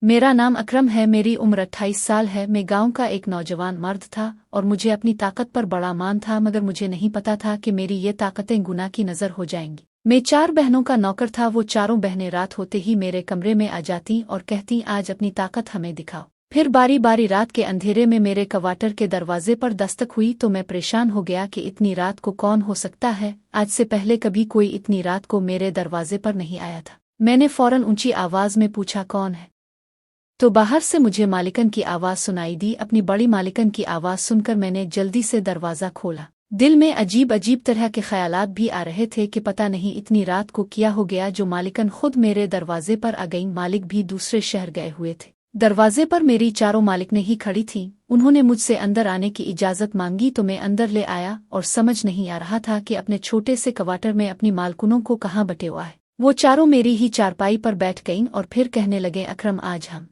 मेरा नाम अकरम है, मेरी उम्र 28 साल है। मैं गांव का एक नौजवान मर्द था और मुझे अपनी ताकत पर बड़ा मान था, मगर मुझे नहीं पता था कि मेरी ये ताकतें गुनाह की नजर हो जाएंगी। मैं 4 बहनों का नौकर था। वो चारों बहनें रात होते ही मेरे कमरे में आ जाती और कहती, आज अपनी ताकत हमें दिखाओ। फिर बारी बारी रात के अंधेरे में मेरे क्वार्टर के दरवाजे पर दस्तक हुई तो मैं परेशान हो गया कि इतनी रात को कौन हो सकता है। आज से पहले कभी कोई इतनी रात को मेरे दरवाजे पर नहीं आया था। मैंने फौरन ऊंची आवाज में पूछा, कौन है? तो बाहर से मुझे मालिकन की आवाज सुनाई दी। अपनी बड़ी मालिकन की आवाज सुनकर मैंने जल्दी से दरवाजा खोला। दिल में अजीब अजीब तरह के ख्यालात भी आ रहे थे कि पता नहीं इतनी रात को क्या हो गया जो मालिकन खुद मेरे दरवाजे पर आ गई। मालिक भी दूसरे शहर गए हुए थे। दरवाजे पर मेरी चारों मालिकनें ही खड़ी थीं। उन्होंने मुझसे अंदर आने की इजाजत मांगी तो मैं अंदर ले आया और समझ नहीं आ रहा था कि अपने छोटे से क्वार्टर में अपनी मालकुनों को कहाँ बटेवा है। वो चारों मेरी ही चारपाई पर बैठ गईं और फिर कहने लगे, अकरम, आज हम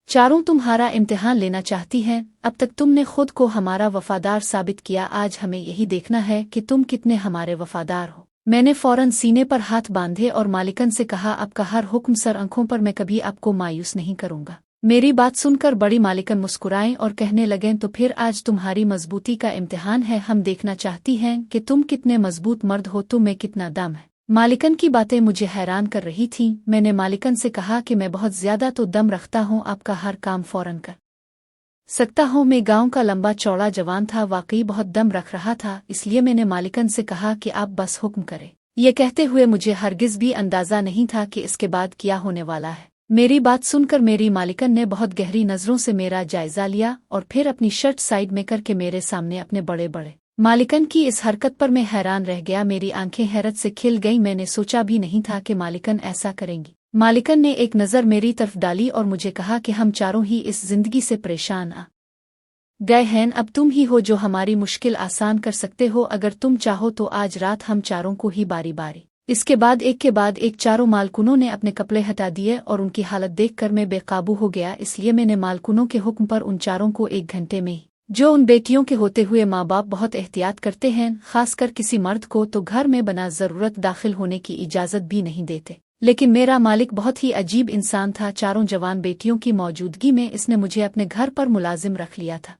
चारों तुम्हारा इम्तिहान लेना चाहती हैं। अब तक तुमने खुद को हमारा वफादार साबित किया, आज हमें यही देखना है कि तुम कितने हमारे वफादार हो। मैंने फौरन सीने पर हाथ बांधे और मालिकन से कहा, आपका हर हुक्म सर आंखों पर, मैं कभी आपको मायूस नहीं करूंगा। मेरी बात सुनकर बड़ी मालिकन मुस्कुराएं और कहने लगें, तो फिर आज तुम्हारी मजबूती का इम्तिहान है। हम देखना चाहती हैं कि तुम कितने मजबूत मर्द हो, तुम में कितना दम है। मालिकन की बातें मुझे हैरान कर रही थीं। मैंने मालिकन से कहा कि मैं बहुत ज्यादा तो दम रखता हूँ, आपका हर काम फौरन कर सकता हूँ। मैं गांव का लंबा चौड़ा जवान था, वाकई बहुत दम रख रहा था, इसलिए मैंने मालिकन से कहा कि आप बस हुक्म करें। ये कहते हुए मुझे हरगिज भी अंदाजा नहीं था कि इसके बाद क्या होने वाला है। मेरी बात सुनकर मेरी मालिकन ने बहुत गहरी नजरों से मेरा जायजा लिया और फिर अपनी शर्ट साइड में करके मेरे सामने अपने बड़े बड़े मालिकन की इस हरकत पर मैं हैरान रह गया। मेरी आंखें हैरत से खिल गईं। मैंने सोचा भी नहीं था कि मालिकन ऐसा करेंगी। मालिकन ने एक नज़र मेरी तरफ डाली और मुझे कहा कि हम चारों ही इस जिंदगी से परेशान आ गए हैं। अब तुम ही हो जो हमारी मुश्किल आसान कर सकते हो। अगर तुम चाहो तो आज रात हम चारों को ही बारी बारी। इसके बाद एक के बाद एक चारों मालकुनों ने अपने कपड़े हटा दिए और उनकी हालत देखकर मैं बेकाबू हो गया। इसलिए मैंने मालकुनों के हुक्म पर उन चारों को 1 घंटे में ही, जो उन बेटियों के होते हुए माँ बाप बहुत एहतियात करते हैं, खासकर किसी मर्द को तो घर में बना जरूरत दाखिल होने की इजाजत भी नहीं देते। लेकिन मेरा मालिक बहुत ही अजीब इंसान था। चारों जवान बेटियों की मौजूदगी में इसने मुझे अपने घर पर मुलाजिम रख लिया था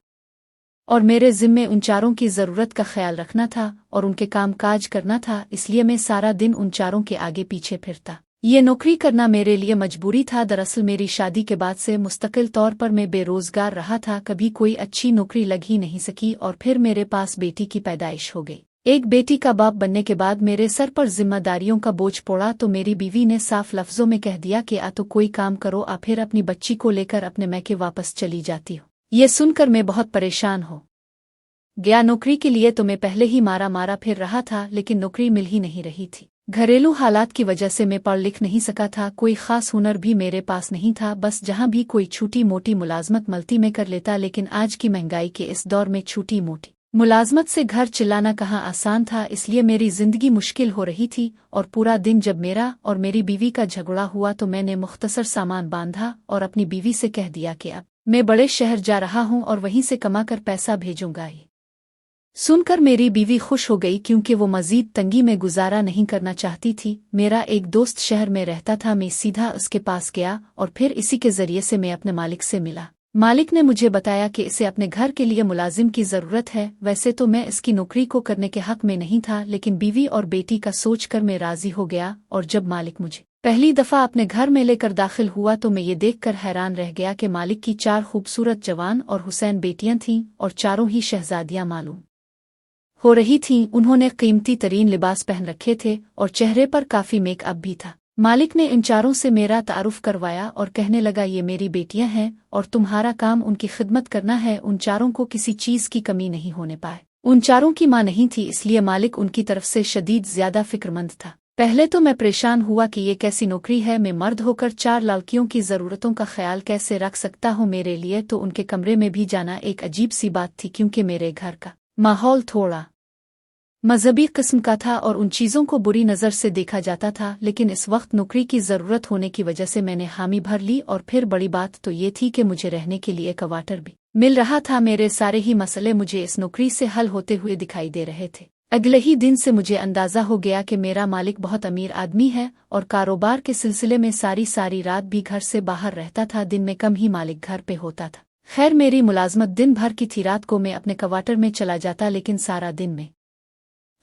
और मेरे जिम्मे उन चारों की जरूरत का ख्याल रखना था और उनके काम काज करना था। इसलिए मैं सारा दिन उन चारों के आगे पीछे फिरता। ये नौकरी करना मेरे लिए मजबूरी था। दरअसल मेरी शादी के बाद से मुस्तकिल तौर पर मैं बेरोजगार रहा था, कभी कोई अच्छी नौकरी लग ही नहीं सकी और फिर मेरे पास बेटी की पैदाइश हो गई। एक बेटी का बाप बनने के बाद मेरे सर पर जिम्मेदारियों का बोझ पड़ा तो मेरी बीवी ने साफ लफ्जों में कह दिया कि तो कोई काम करो, आ फिर अपनी बच्ची को लेकर अपने मैके वापस चली जाती हो। ये सुनकर मैं बहुत परेशान हो गया। नौकरी के लिए तो मैं पहले ही मारा मारा फिर रहा था, लेकिन नौकरी मिल ही नहीं रही थी। घरेलू हालात की वजह से मैं पढ़ लिख नहीं सका था, कोई खास हुनर भी मेरे पास नहीं था। बस जहां भी कोई छोटी मोटी मुलाजमत मलती में कर लेता। लेकिन आज की महंगाई के इस दौर में छोटी मोटी मुलाजमत से घर चिल्लाना कहाँ आसान था। इसलिए मेरी जिंदगी मुश्किल हो रही थी और पूरा दिन जब मेरा और मेरी बीवी का झगड़ा हुआ तो मैंने मुख्तसर सामान बांधा और अपनी बीवी से कह दिया कि अब मैं बड़े शहर जा रहा हूँ और वहीं से कमाकर पैसा भेजूंगा। सुनकर मेरी बीवी खुश हो गई क्योंकि वो मजीद तंगी में गुजारा नहीं करना चाहती थी। मेरा एक दोस्त शहर में रहता था, मैं सीधा उसके पास गया और फिर इसी के जरिए से मैं अपने मालिक से मिला। मालिक ने मुझे बताया कि इसे अपने घर के लिए मुलाजिम की जरूरत है। वैसे तो मैं इसकी नौकरी को करने के हक में नहीं था, लेकिन बीवी और बेटी का सोचकर मैं राजी हो गया। और जब मालिक मुझे पहली दफा अपने घर में लेकर दाखिल हुआ तो मैं ये देखकर हैरान रह गया कि मालिक की 4 खूबसूरत जवान और हुसैन बेटियां थीं और चारों ही शहजादियां मालूम हो रही थीं। उन्होंने कीमती तरीन लिबास पहन रखे थे और चेहरे पर काफी मेकअप भी था। मालिक ने इन चारों से मेरा तारुफ करवाया और कहने लगा, ये मेरी बेटियां हैं और तुम्हारा काम उनकी खिदमत करना है। उन चारों को किसी चीज की कमी नहीं होने पाए। उन चारों की मां नहीं थी, इसलिए मालिक उनकी तरफ से शदीद ज्यादा फिक्रमंद था। पहले तो मैं परेशान हुआ कि ये कैसी नौकरी है, मैं मर्द होकर 4 लड़कियों की जरूरतों का ख्याल कैसे रख सकता हूँ। मेरे लिए तो उनके कमरे में भी जाना एक अजीब सी बात थी, क्योंकि मेरे घर का माहौल थोड़ा मजहबी किस्म का था और उन चीज़ों को बुरी नज़र से देखा जाता था। लेकिन इस वक्त नौकरी की ज़रूरत होने की वजह से मैंने हामी भर ली और फिर बड़ी बात तो ये थी कि मुझे रहने के लिए क्वार्टर भी मिल रहा था। मेरे सारे ही मसले मुझे इस नौकरी से हल होते हुए दिखाई दे रहे थे। अगले ही दिन से मुझे अंदाज़ा हो गया कि मेरा मालिक बहुत अमीर आदमी है और कारोबार के सिलसिले में सारी सारी रात भी घर से बाहर रहता था, दिन में कम ही मालिक घर पे होता था। खैर मेरी मुलाजमत दिन भर की थी, रात को मैं अपने क्वार्टर में चला जाता, लेकिन सारा दिन में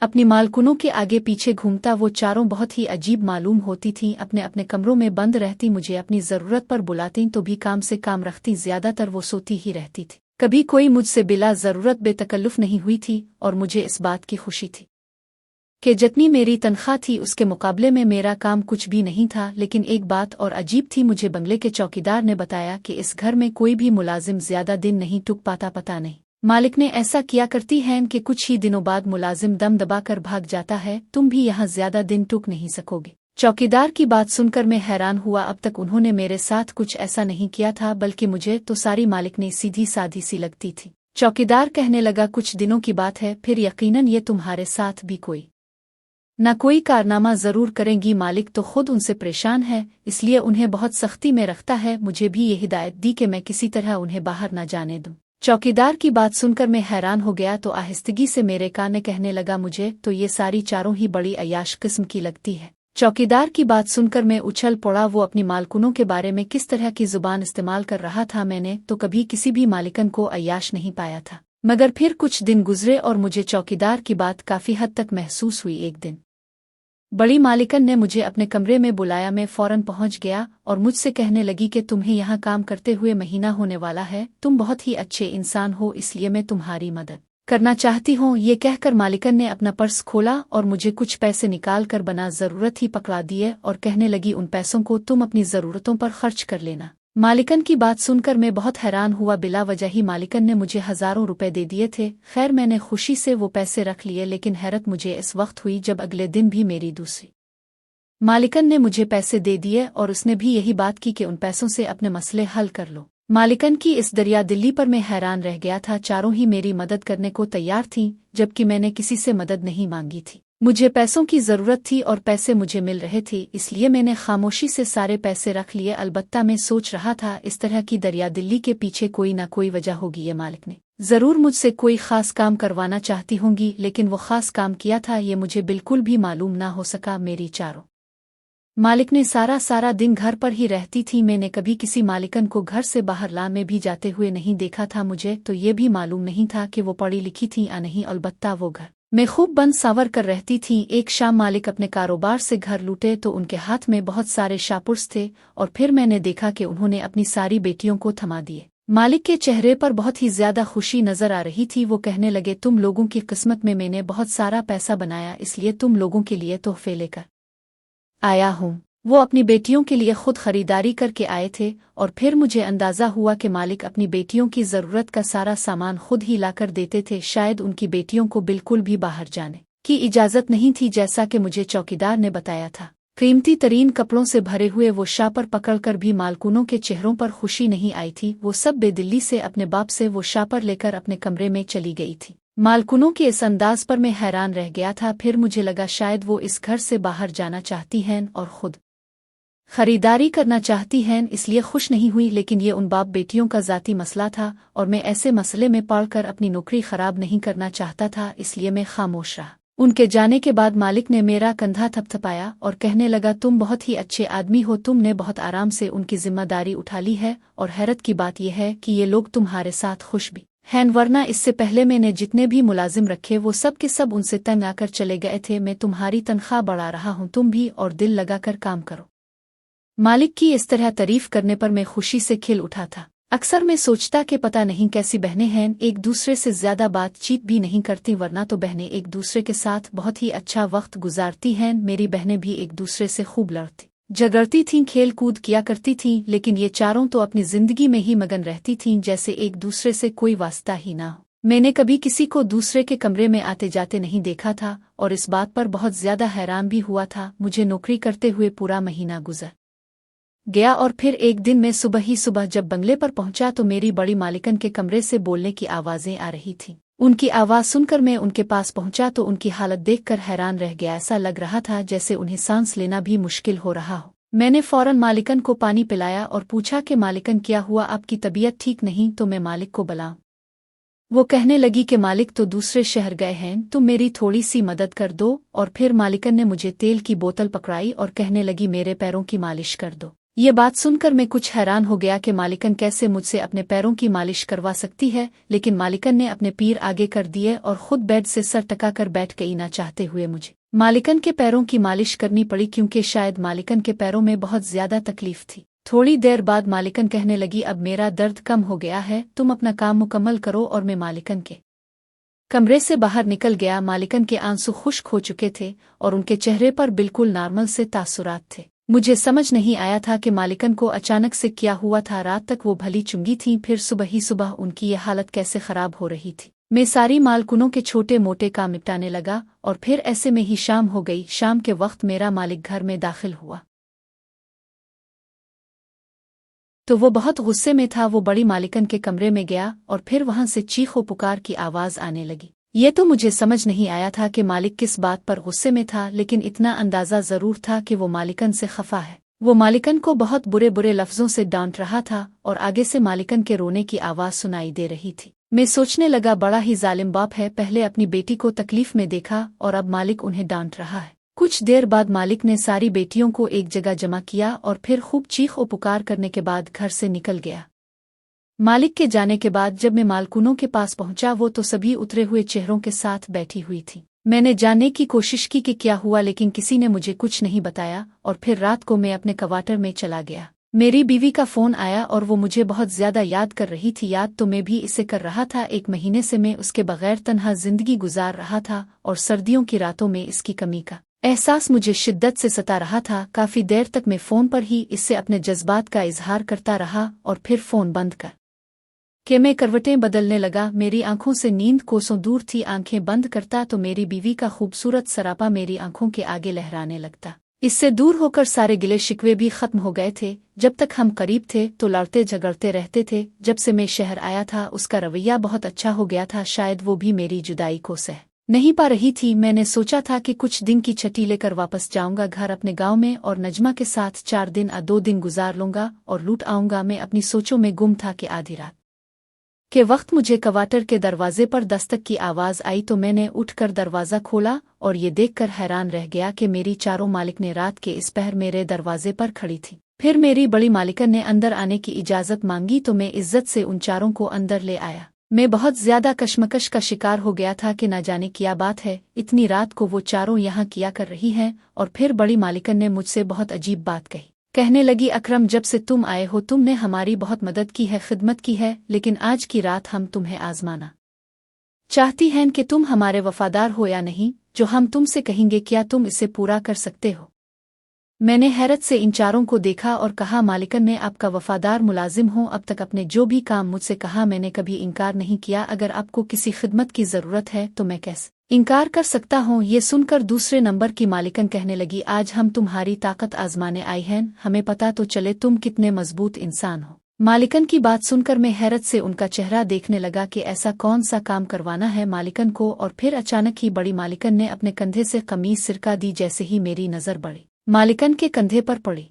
अपनी मालकुनों के आगे पीछे घूमता। वो चारों बहुत ही अजीब मालूम होती थीं, अपने अपने कमरों में बंद रहती, मुझे अपनी ज़रूरत पर बुलाती तो भी काम से काम रखती, ज़्यादातर वो सोती ही रहती थी। कभी कोई मुझसे बिला ज़रूरत बेतकल्लुफ़ नहीं हुई थी और मुझे इस बात की खुशी थी कि जितनी मेरी तनख्वाह थी उसके मुकाबले में मेरा काम कुछ भी नहीं था। लेकिन एक बात और अजीब थी, मुझे बंगले के चौकीदार ने बताया कि इस घर में कोई भी मुलाजिम ज़्यादा दिन नहीं टुक पाता। पता नहीं मालिक ने ऐसा किया करती हैं कि कुछ ही दिनों बाद मुलाजिम दम दबाकर भाग जाता है, तुम भी यहाँ ज़्यादा दिन टुक नहीं सकोगे। चौकीदार की बात सुनकर मैं हैरान हुआ, अब तक उन्होंने मेरे साथ कुछ ऐसा नहीं किया था, बल्कि मुझे तो सारी मालिक ने सीधी साधी सी लगती थी। चौकीदार कहने लगा, कुछ दिनों की बात है, फिर यकीनन ये तुम्हारे साथ भी कोई न कोई कारनामा ज़रूर करेंगी। मालिक तो खुद उनसे परेशान है, इसलिए उन्हें बहुत सख्ती में रखता है। मुझे भी ये हिदायत दी कि मैं किसी तरह उन्हें बाहर न जाने दूं। चौकीदार की बात सुनकर मैं हैरान हो गया तो आहिस्तगी से मेरे कान में कहने लगा, मुझे तो ये सारी चारों ही बड़ी अयाश किस्म की लगती है। चौकीदार की बात सुनकर मैं उछल पड़ा। वो अपनी मालकुनों के बारे में किस तरह की जुबान इस्तेमाल कर रहा था, मैंने तो कभी किसी भी मालिकन को अयाश नहीं पाया था। मगर फिर कुछ दिन गुजरे और मुझे चौकीदार की बात काफ़ी हद तक महसूस हुई। एक दिन बड़ी मालिकन ने मुझे अपने कमरे में बुलाया, मैं फौरन पहुंच गया और मुझसे कहने लगी कि तुम्हें यहाँ काम करते हुए महीना होने वाला है, तुम बहुत ही अच्छे इंसान हो, इसलिए मैं तुम्हारी मदद करना चाहती हूँ। ये कहकर मालिकन ने अपना पर्स खोला और मुझे कुछ पैसे निकाल कर बना ज़रूरत ही पकड़ा दिए और कहने लगी, उन पैसों को तुम अपनी ज़रूरतों पर खर्च कर लेना। मालिकन की बात सुनकर मैं बहुत हैरान हुआ, बिला वजह ही मालिकन ने मुझे हज़ारों रुपए दे दिए थे। खैर मैंने खुशी से वो पैसे रख लिए, लेकिन हैरत मुझे इस वक्त हुई जब अगले दिन भी मेरी दूसरी मालिकन ने मुझे पैसे दे दिए और उसने भी यही बात की कि उन पैसों से अपने मसले हल कर लो। मालिकन की इस दरिया दिल्ली पर मैं हैरान रह गया था। चारों ही मेरी मदद करने को तैयार थीं, जबकि मैंने किसी से मदद नहीं मांगी थी। मुझे पैसों की ज़रूरत थी और पैसे मुझे मिल रहे थे, इसलिए मैंने खामोशी से सारे पैसे रख लिए। अलबत्ता मैं सोच रहा था, इस तरह की दरिया दिल्ली के पीछे कोई ना कोई वजह होगी। ये मालिक ने ज़रूर मुझसे कोई ख़ास काम करवाना चाहती होंगी, लेकिन वो ख़ास काम किया था ये मुझे बिल्कुल भी मालूम ना हो सका। मेरी चारों मालिक ने सारा दिन घर पर ही रहती थी। मैंने कभी किसी मालिकन को घर से बाहर लान में भी जाते हुए नहीं देखा था। मुझे तो ये भी मालूम नहीं था कि वो पढ़ी लिखी थी या नहीं। अलबत्ता वो घर में खूब बंद सावर कर रहती थी। एक शाम मालिक अपने कारोबार से घर लौटे तो उनके हाथ में बहुत सारे शापुर्स थे और फिर मैंने देखा कि उन्होंने अपनी सारी बेटियों को थमा दिए। मालिक के चेहरे पर बहुत ही ज्यादा खुशी नजर आ रही थी। वो कहने लगे, तुम लोगों की किस्मत में मैंने बहुत सारा पैसा बनाया, इसलिए तुम लोगों के लिए तोहफे लेकर आया हूँ। वो अपनी बेटियों के लिए खुद खरीदारी करके आए थे और फिर मुझे अंदाजा हुआ कि मालिक अपनी बेटियों की ज़रूरत का सारा सामान खुद ही लाकर देते थे। शायद उनकी बेटियों को बिल्कुल भी बाहर जाने की इजाज़त नहीं थी, जैसा कि मुझे चौकीदार ने बताया था। कीमती तरीन कपड़ों से भरे हुए वो शापर पकड़कर भी मालकुनों के चेहरों पर खुशी नहीं आई थी। वो सब बेदिल्ली से अपने बाप से वो शापर लेकर अपने कमरे में चली गई थी। मालकुनों के इस अंदाज पर मैं हैरान रह गया था। फिर मुझे लगा शायद वो इस घर से बाहर जाना चाहती हैं और खुद खरीदारी करना चाहती हैं, इसलिए खुश नहीं हुई। लेकिन ये उन बाप बेटियों का ज़ाती मसला था और मैं ऐसे मसले में पड़कर अपनी नौकरी ख़राब नहीं करना चाहता था, इसलिए मैं खामोश रहा। उनके जाने के बाद मालिक ने मेरा कंधा थपथपाया और कहने लगा, तुम बहुत ही अच्छे आदमी हो, तुमने बहुत आराम से उनकी जिम्मेदारी उठा ली है और हैरत की बात यह है कि ये लोग तुम्हारे साथ खुश भी हैं, वरना इससे पहले मैंने जितने भी मुलाजिम रखे वो सब के सब उनसे तंग आकर चले गए थे। मैं तुम्हारी तनख्वाह बढ़ा रहा हूँ, तुम भी और दिल लगाकर काम करो। मालिक की इस तरह तारीफ करने पर मैं खुशी से खिल उठा था। अक्सर मैं सोचता कि पता नहीं कैसी बहनें हैं, एक दूसरे से ज्यादा बातचीत भी नहीं करती, वरना तो बहनें एक दूसरे के साथ बहुत ही अच्छा वक्त गुजारती हैं। मेरी बहनें भी एक दूसरे से खूब लड़ती झगड़ती थीं, खेल कूद किया करती थीं, लेकिन ये चारों तो अपनी जिंदगी में ही मगन रहती थीं, जैसे एक दूसरे से कोई वास्ता ही ना हो। मैंने कभी किसी को दूसरे के कमरे में आते जाते नहीं देखा था और इस बात पर बहुत ज्यादा हैरान भी हुआ था। मुझे नौकरी करते हुए पूरा महीना गुजर गया और फिर एक दिन मैं सुबह जब बंगले पर पहुंचा तो मेरी बड़ी मालिकन के कमरे से बोलने की आवाजें आ रही थीं। उनकी आवाज सुनकर मैं उनके पास पहुंचा तो उनकी हालत देखकर हैरान रह गया। ऐसा लग रहा था जैसे उन्हें सांस लेना भी मुश्किल हो रहा हो। मैंने फौरन मालिकन को पानी पिलाया और पूछा कि मालिकन क्या हुआ, आपकी तबीयत ठीक नहीं तो मैं मालिक को बुलाऊं? वो कहने लगी कि मालिक तो दूसरे शहर गए हैं, तुम मेरी थोड़ी सी मदद कर दो। और फिर मालिकन ने मुझे तेल की बोतल पकड़ाई और कहने लगी मेरे पैरों की मालिश कर दो। ये बात सुनकर मैं कुछ हैरान हो गया कि मालिकन कैसे मुझसे अपने पैरों की मालिश करवा सकती है, लेकिन मालिकन ने अपने पैर आगे कर दिए और खुद बेड से सर टकाकर बैठ गई ना चाहते हुए मुझे मालिकन के पैरों की मालिश करनी पड़ी, क्योंकि शायद मालिकन के पैरों में बहुत ज्यादा तकलीफ थी। थोड़ी देर बाद मालिकन कहने लगी अब मेरा दर्द कम हो गया है, तुम अपना काम मुकम्मल करो। और मैं मालिकन के कमरे से बाहर निकल गया। मालिकन के आंसू खुश्क हो चुके थे और उनके चेहरे पर बिल्कुल नॉर्मल से तासुरात थे। मुझे समझ नहीं आया था कि मालिकन को अचानक से क्या हुआ था। रात तक वो भली चुंगी थीं, फिर सुबह ही सुबह उनकी ये हालत कैसे खराब हो रही थी। मैं सारी मालकुनों के छोटे मोटे काम निपटाने लगा और फिर ऐसे में ही शाम हो गई। शाम के वक्त मेरा मालिक घर में दाखिल हुआ तो वो बहुत गुस्से में था। वो बड़ी मालिकन के कमरे में गया और फिर वहां से चीखो पुकार की आवाज आने लगी। ये तो मुझे समझ नहीं आया था कि मालिक किस बात पर गुस्से में था, लेकिन इतना अंदाजा जरूर था कि वो मालिकन से खफा है। वो मालिकन को बहुत बुरे बुरे लफ्जों से डांट रहा था और आगे से मालिकन के रोने की आवाज सुनाई दे रही थी। मैं सोचने लगा बड़ा ही जालिम बाप है, पहले अपनी बेटी को तकलीफ में देखा और अब मालिक उन्हें डांट रहा है। कुछ देर बाद मालिक ने सारी बेटियों को एक जगह जमा किया और फिर खूब चीख और पुकार करने के बाद घर से निकल गया। मालिक के जाने के बाद जब मैं मालकुनों के पास पहुंचा, वो तो सभी उतरे हुए चेहरों के साथ बैठी हुई थी। मैंने जानने की कोशिश की कि क्या हुआ, लेकिन किसी ने मुझे कुछ नहीं बताया और फिर रात को मैं अपने क्वार्टर में चला गया। मेरी बीवी का फोन आया और वो मुझे बहुत ज्यादा याद कर रही थी। याद तो मैं भी इसे कर रहा था। 1 महीने से मैं उसके बगैर तन्हा जिंदगी गुजार रहा था और सर्दियों की रातों में इसकी कमी का एहसास मुझे शिद्दत से सता रहा था। काफी देर तक मैं फोन पर ही इससे अपने जज्बात का इजहार करता रहा और फिर फोन बंद कर के मैं करवटें बदलने लगा। मेरी आंखों से नींद कोसों दूर थी। आंखें बंद करता तो मेरी बीवी का खूबसूरत सरापा मेरी आंखों के आगे लहराने लगता। इससे दूर होकर सारे गिले शिकवे भी खत्म हो गए थे। जब तक हम करीब थे तो लड़ते झगड़ते रहते थे। जब से मैं शहर आया था उसका रवैया बहुत अच्छा हो गया था। शायद वो भी मेरी जुदाई को सह नहीं पा रही थी। मैंने सोचा था कि कुछ दिन की छुट्टी लेकर वापस जाऊंगा घर अपने गांव में और नजमा के साथ 4 दिन या 2 दिन गुजार लूंगा और लूट आऊंगा। मैं अपनी सोचों में गुम था कि आधी रात के वक्त मुझे क्वार्टर के दरवाजे पर दस्तक की आवाज आई तो मैंने उठकर दरवाजा खोला और ये देखकर हैरान रह गया कि मेरी चारों मालिक ने रात के इस पहर मेरे दरवाजे पर खड़ी थी। फिर मेरी बड़ी मालिकन ने अंदर आने की इजाजत मांगी तो मैं इज्जत से उन चारों को अंदर ले आया। मैं बहुत ज्यादा कशमकश का शिकार हो गया था कि न जाने क्या बात है, इतनी रात को वो चारों यहाँ किया कर रही हैं। और फिर बड़ी मालिकन ने मुझसे बहुत अजीब बात कही। कहने लगी अकरम, जब से तुम आए हो तुमने हमारी बहुत मदद की है, खिदमत की है, लेकिन आज की रात हम तुम्हें आजमाना चाहती हैं कि तुम हमारे वफादार हो या नहीं। जो हम तुमसे कहेंगे क्या तुम इसे पूरा कर सकते हो? मैंने हैरत से इन चारों को देखा और कहा मालिकन ने आपका वफादार मुलाजिम हूँ। अब तक अपने जो भी काम मुझसे कहा मैंने कभी इनकार नहीं किया। अगर आपको किसी खिदमत की जरूरत है तो मैं कैसे इनकार कर सकता हूँ? ये सुनकर दूसरे नंबर की मालिकन कहने लगी आज हम तुम्हारी ताकत आजमाने आई हैं, हमें पता तो चले तुम कितने मजबूत इंसान हो। मालिकन की बात सुनकर मैं हैरत से उनका चेहरा देखने लगा कि ऐसा कौन सा काम करवाना है मालिकन को। और फिर अचानक ही बड़ी मालिकन ने अपने कंधे से कमीज सिरका दी। जैसे ही मेरी नजर बड़ी मालिकन के कंधे पर पड़ी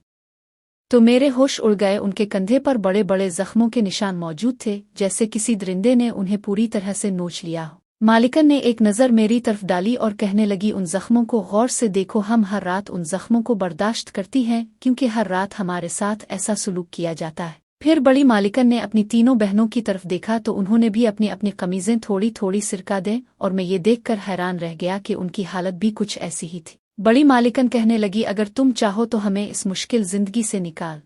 तो मेरे होश उड़ गए। उनके कंधे पर बड़े बड़े जख्मों के निशान मौजूद थे, जैसे किसी दरिंदे ने उन्हें पूरी तरह से नोच लिया हो। मालिकन ने एक नज़र मेरी तरफ डाली और कहने लगी उन जख्मों को गौर से देखो, हम हर रात उन जख्मों को बर्दाश्त करती हैं क्योंकि हर रात हमारे साथ ऐसा सुलूक किया जाता है। फिर बड़ी मालिकन ने अपनी तीनों बहनों की तरफ देखा तो उन्होंने भी अपनी अपनी कमीजें थोड़ी थोड़ी सिरका दें और मैं ये देखकर हैरान रह गया कि उनकी हालत भी कुछ ऐसी ही थी। बड़ी मालिकन कहने लगी अगर तुम चाहो तो हमें इस मुश्किल जिंदगी से निकाल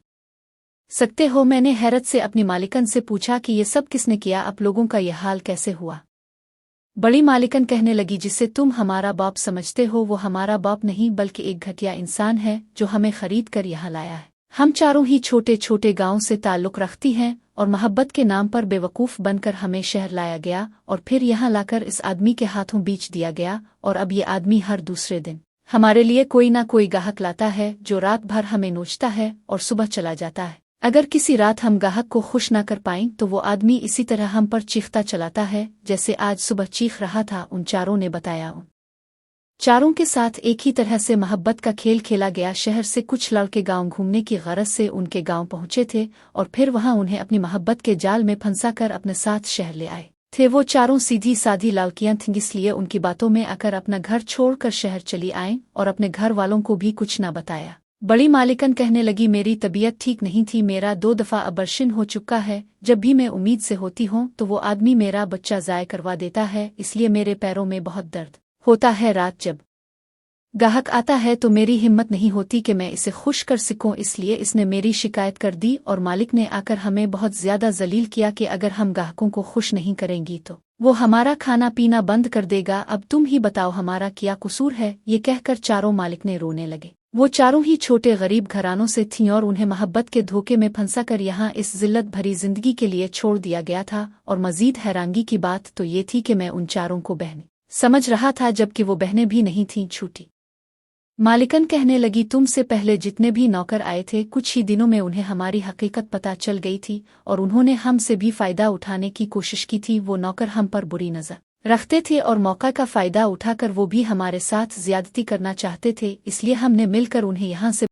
सकते हो। मैंने हैरत से अपनी मालिकन से पूछा कि ये सब किसने किया, आप लोगों का यह हाल कैसे हुआ? बड़ी मालिकन कहने लगी जिसे तुम हमारा बाप समझते हो वो हमारा बाप नहीं बल्कि एक घटिया इंसान है जो हमें खरीद कर यहाँ लाया है। हम चारों ही छोटे छोटे गांव से ताल्लुक रखती हैं और मोहब्बत के नाम पर बेवकूफ़ बनकर हमें शहर लाया गया और फिर यहाँ लाकर इस आदमी के हाथों बेच दिया गया। और अब ये आदमी हर दूसरे दिन हमारे लिए कोई ना कोई गाहक लाता है जो रात भर हमें नोचता है और सुबह चला जाता है। अगर किसी रात हम गाहक को खुश ना कर पाएं तो वो आदमी इसी तरह हम पर चीखता चलाता है जैसे आज सुबह चीख रहा था। उन चारों ने बताया उन चारों के साथ एक ही तरह से मोहब्बत का खेल खेला गया। शहर से कुछ लड़के गांव घूमने की गरज से उनके गांव पहुंचे थे और फिर वहां उन्हें अपनी मोहब्बत के जाल में फंसाकर अपने साथ शहर ले आए। थे। वो चारों सीधी साधी लड़कियां थीं, इसलिए उनकी बातों में आकर अपना घर छोड़कर शहर चली आईं और अपने घर वालों को भी कुछ न बताया। बड़ी मालिकन कहने लगी, मेरी तबीयत ठीक नहीं थी, मेरा 2 दफ़ा अबॉर्शन हो चुका है। जब भी मैं उम्मीद से होती हूँ तो वो आदमी मेरा बच्चा ज़ाय करवा देता है, इसलिए मेरे पैरों में बहुत दर्द होता है। रात जब गाहक आता है तो मेरी हिम्मत नहीं होती कि मैं इसे खुश कर सकूं, इसलिए इसने मेरी शिकायत कर दी और मालिक ने आकर हमें बहुत ज्यादा जलील किया कि अगर हम गाहकों को खुश नहीं करेंगी तो वो हमारा खाना पीना बंद कर देगा। अब तुम ही बताओ हमारा क्या कसूर है। ये कहकर चारों मालिक ने रोने लगे। वो चारों ही छोटे गरीब घरानों से थीं और उन्हें मोहब्बत के धोखे में फंसा कर यहाँ इस जिल्लत भरी जिंदगी के लिए छोड़ दिया गया था। और मजीद हैरानगी की बात तो ये थी कि मैं उन चारों को बहनें समझ रहा था, जबकि वो बहनें भी नहीं थीं, छूटी। मालिकन कहने लगी, तुमसे पहले जितने भी नौकर आए थे, कुछ ही दिनों में उन्हें हमारी हकीकत पता चल गई थी और उन्होंने हमसे भी फायदा उठाने की कोशिश की थी। वो नौकर हम पर बुरी नजर रखते थे और मौका का फायदा उठाकर वो भी हमारे साथ ज्यादती करना चाहते थे, इसलिए हमने मिलकर उन्हें यहाँ से